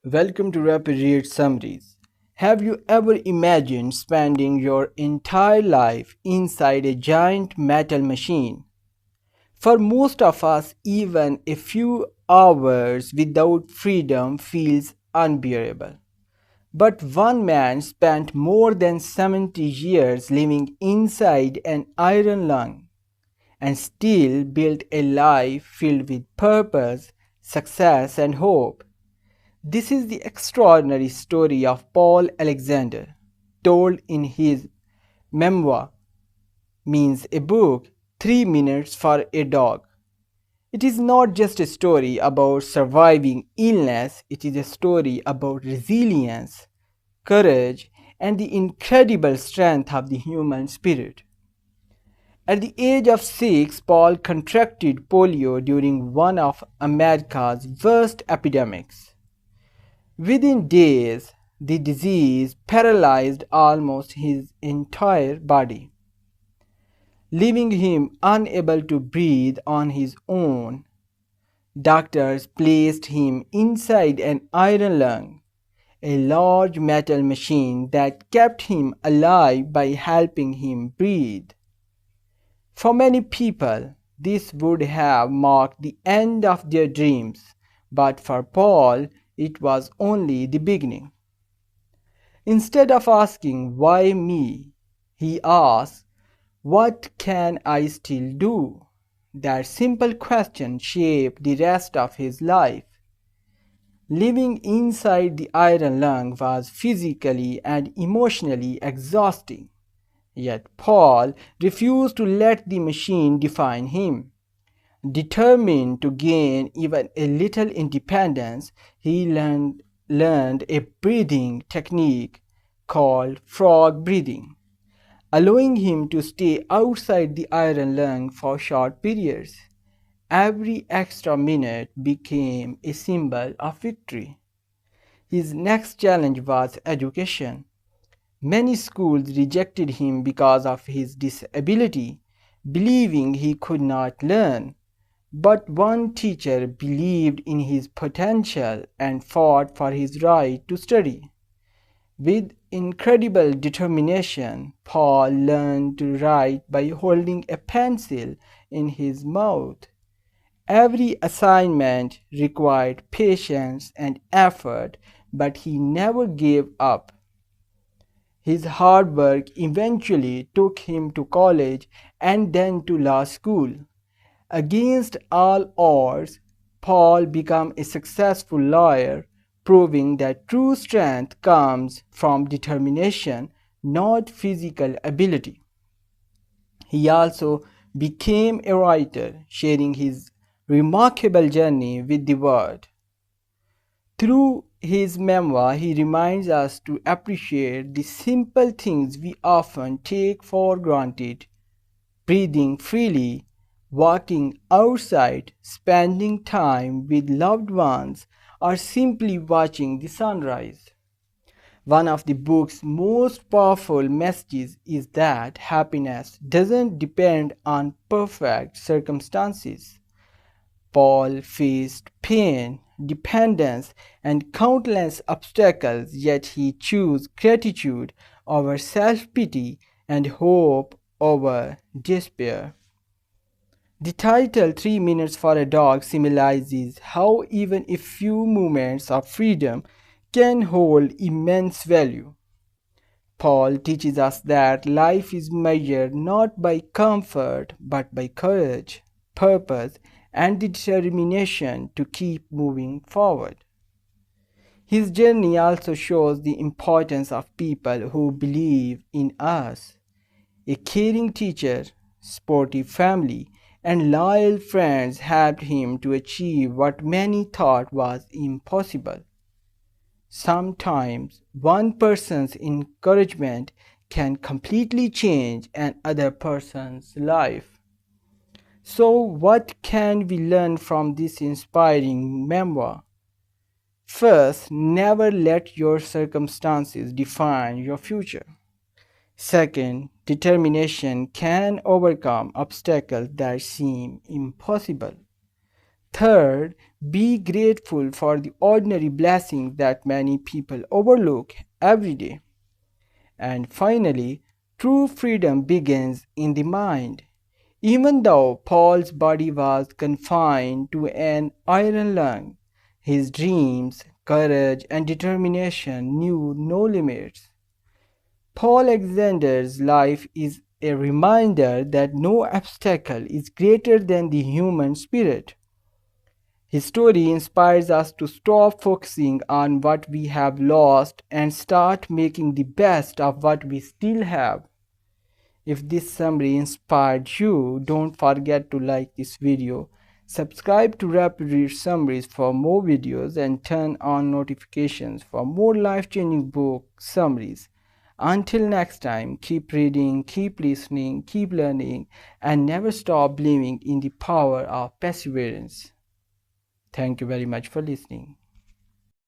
Welcome to Rapid Read Summaries. Have you ever imagined spending your entire life inside a giant metal machine? For most of us, even a few hours without freedom feels unbearable. But one man spent more than 70 years living inside an iron lung and still built a life filled with purpose, success, and hope. This is the extraordinary story of Paul Alexander, told in his memoir, means a book, 3 minutes for a dog. It is not just a story about surviving illness, it is a story about resilience, courage, and the incredible strength of the human spirit. At the age of 6, Paul contracted polio during one of America's worst epidemics. Within days, the disease paralyzed almost his entire body, leaving him unable to breathe on his own. Doctors placed him inside an iron lung, a large metal machine that kept him alive by helping him breathe. For many people, this would have marked the end of their dreams, but for Paul, it was only the beginning. Instead of asking, "Why me?" he asked, "What can I still do?" That simple question shaped the rest of his life. Living inside the iron lung was physically and emotionally exhausting. Yet Paul refused to let the machine define him. Determined to gain even a little independence, he learned a breathing technique called frog breathing, allowing him to stay outside the iron lung for short periods. Every extra minute became a symbol of victory. His next challenge was education. Many schools rejected him because of his disability, believing he could not learn. But one teacher believed in his potential and fought for his right to study. With incredible determination, Paul learned to write by holding a pencil in his mouth. Every assignment required patience and effort, but he never gave up. His hard work eventually took him to college and then to law school. Against all odds, Paul became a successful lawyer, proving that true strength comes from determination, not physical ability. He also became a writer, sharing his remarkable journey with the world. Through his memoir, he reminds us to appreciate the simple things we often take for granted: breathing freely, walking outside, spending time with loved ones, or simply watching the sunrise. One of the book's most powerful messages is that happiness doesn't depend on perfect circumstances. Paul faced pain, dependence, and countless obstacles, yet he chose gratitude over self pity and hope over despair. The title 3 Minutes for a Dog symbolizes how even a few moments of freedom can hold immense value. Paul teaches us that life is measured not by comfort but by courage, purpose, and the determination to keep moving forward. His journey also shows the importance of people who believe in us. A caring teacher, supportive family, and loyal friends helped him to achieve what many thought was impossible. Sometimes one person's encouragement can completely change another person's life. So, what can we learn from this inspiring memoir? First, never let your circumstances define your future. Second, determination can overcome obstacles that seem impossible. Third, be grateful for the ordinary blessings that many people overlook every day. And finally, true freedom begins in the mind. Even though Paul's body was confined to an iron lung, his dreams, courage, and determination knew no limits. Paul Alexander's life is a reminder that no obstacle is greater than the human spirit. His story inspires us to stop focusing on what we have lost and start making the best of what we still have. If this summary inspired you, don't forget to like this video, subscribe to Rapid Read Summaries for more videos, and turn on notifications for more life-changing book summaries. Until next time, keep reading, keep listening, keep learning, and never stop believing in the power of perseverance. Thank you very much for listening.